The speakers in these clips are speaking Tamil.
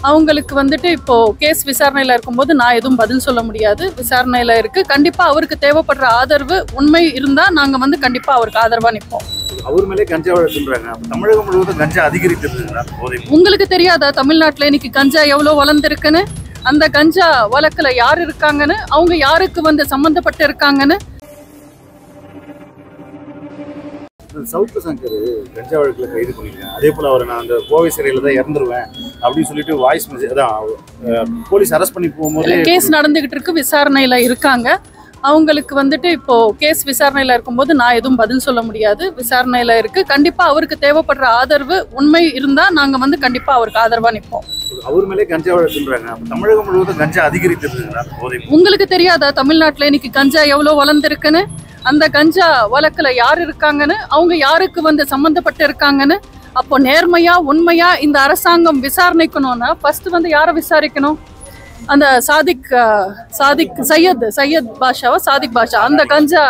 அவங்களுக்கு வந்துட்டு இப்போ கேஸ் விசாரணையில இருக்கும்போது நான் எதுவும் பதில் சொல்ல முடியாது. விசாரணையில இருக்கு. கண்டிப்பா அவருக்கு தேவைப்படுற ஆதரவு உண்மை இருந்தா நாங்க வந்து கண்டிப்பா அவருக்கு ஆதரவா நிற்போம். அவர் மேலே கஞ்சா வழக்குன்றாங்க. தமிழகம் முழுவதும் கஞ்சா அதிகரித்திருக்குங்களா? உங்களுக்கு தெரியாதா தமிழ்நாட்டுல இன்னைக்கு கஞ்சா எவ்வளவு வளர்ந்துருக்குன்னு? அந்த கஞ்சா வழக்குல யார் இருக்காங்கன்னு, அவங்க யாருக்கு வந்து சம்பந்தப்பட்டு இருக்காங்கன்னு. சவுக்கு சங்கர் கஞ்சா வழக்கில் கைது பண்ணிருக்கேன். அதே போல் அவர் நான் அந்த கோவை சிறையில் தான் இறந்துருவேன் அப்படின்னு சொல்லிட்டு வாய்ஸ் மெசேஜ் தான் போலீஸ் அரெஸ்ட் பண்ணி போகும்போது கேஸ் நடந்துகிட்டு இருக்கு, விசாரணையில இருக்காங்க. அவங்களுக்கு வந்துட்டு இப்போ கேஸ் விசாரணையில இருக்கும்போது நான் எதுவும் பதில் சொல்ல முடியாது. விசாரணையில இருக்கு. கண்டிப்பா அவருக்கு தேவைப்படுற ஆதரவு உண்மை இருந்தா நாங்க வந்து கண்டிப்பா அவருக்கு ஆதரவா நிற்போம். அவர் மேலே கஞ்சா வழக்குன்றாங்க. தமிழகம் முழுவதும் கஞ்சா அதிகரித்திருக்குங்களா? உங்களுக்கு தெரியாதா தமிழ்நாட்டுல இன்னைக்கு கஞ்சா எவ்வளவு வளர்ந்துருக்குன்னு? அந்த கஞ்சா வழக்குல யார் இருக்காங்கன்னு, அவங்க யாருக்கு வந்து சம்பந்தப்பட்டு இருக்காங்கன்னு. அப்போ நேர்மையா உண்மையா இந்த அரசாங்கம் விசாரணைக்கணும்னா ஃபர்ஸ்ட் வந்து யாரை விசாரிக்கணும்? அந்த சையத் பாஷா அந்த கஞ்சா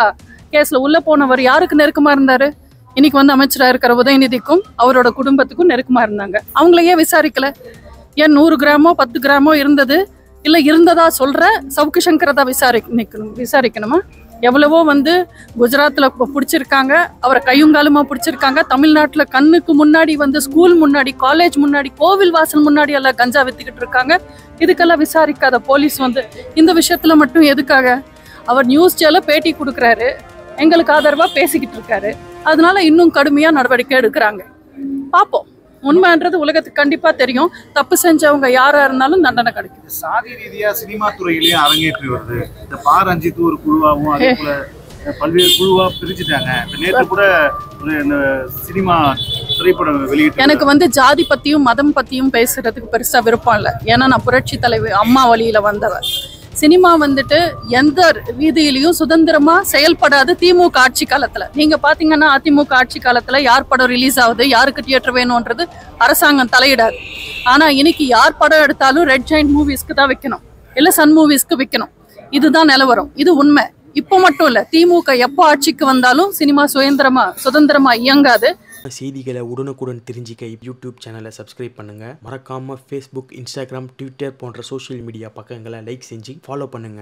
கேஸ்ல உள்ள போனவர் யாருக்கு நெருக்கமா இருந்தாரு? இன்னைக்கு வந்து அமைச்சரா இருக்கிற உதயநிதிக்கும் அவரோட குடும்பத்துக்கும் நெருக்கமா இருந்தாங்க. அவங்களையே விசாரிக்கல. ஏன் 100 கிராமோ 10 கிராமோ இருந்தது இல்ல இருந்ததா சொல்ற சவுக்கு சங்கரை தான் விசாரிக்கணுமா? எவ்வளவோ வந்து குஜராத்தில் பிடிச்சிருக்காங்க, அவரை கையுங்காலுமா பிடிச்சிருக்காங்க. தமிழ்நாட்டில் கண்ணுக்கு முன்னாடி வந்து ஸ்கூல் முன்னாடி, காலேஜ் முன்னாடி, கோவில் வாசல் முன்னாடி எல்லாம் கஞ்சா வித்துக்கிட்டு இருக்காங்க. இதுக்கெல்லாம் விசாரிக்காத போலீஸ் வந்து இந்த விஷயத்துல மட்டும் எதுக்காக? அவர் நியூஸ் சேனல்ல பேட்டி கொடுக்குறாரு, எங்களுக்கு ஆதரவா பேசிக்கிட்டு இருக்காரு. அதனால இன்னும் கடுமையா நடவடிக்கை எடுக்கிறாங்க. பார்ப்போம். உண்மைன்றது உலகத்துக்கு கண்டிப்பா தெரியும். தப்பு செஞ்சவங்க யாரா இருந்தாலும் தண்டனை கிடைக்கும். சாதி ரீதியா சினிமா துறையிலேயே அரங்கேற்றி வருது. இந்த ரஞ்சித் ஒரு குழுவாகவும் அதே போல பல்வேறு குழுவா பிரிச்சுட்டாங்க. நேற்று கூட ஒரு சினிமா திரைப்படம் வெளியிட்டு எனக்கு வந்து ஜாதி பத்தியும் மதம் பத்தியும் பேசுறதுக்கு பெருசா விருப்பம் இல்லை. ஏன்னா நான் புரட்சி தலைவர் அம்மா வழியில வந்தவர். சினிமா வந்துட்டு எந்த ரீதியிலையும் சுதந்திரமா செயல்படாது. திமுக ஆட்சி காலத்துல நீங்க பாத்தீங்கன்னா, அதிமுக ஆட்சி காலத்துல யார் படம் ரிலீஸ் ஆகுது, யாருக்கு தியேட்டர் வேணும்ன்றது அரசாங்கம் தலையிடாது. ஆனா இன்னைக்கு யார் படம் எடுத்தாலும் ரெட் ஜெயிண்ட் மூவிஸ்க்கு தான் வைக்கணும், இல்ல சன் மூவிஸ்க்கு வைக்கணும். இதுதான் நிலவரம். இது உண்மை. இப்போ மட்டும் இல்ல, திமுக எப்போ ஆட்சிக்கு வந்தாலும் சினிமா சுதந்திரமா இயங்காது. செய்திகளை உடனுக்குடன் தெரிஞ்சிக்க யூடியூப் சேனலை சப்ஸ்கிரைப் பண்ணுங்க. மறக்காம Facebook, Instagram, Twitter போன்ற சோஷியல் மீடியா பக்கங்களை லைக் செஞ்சு ஃபாலோ பண்ணுங்க.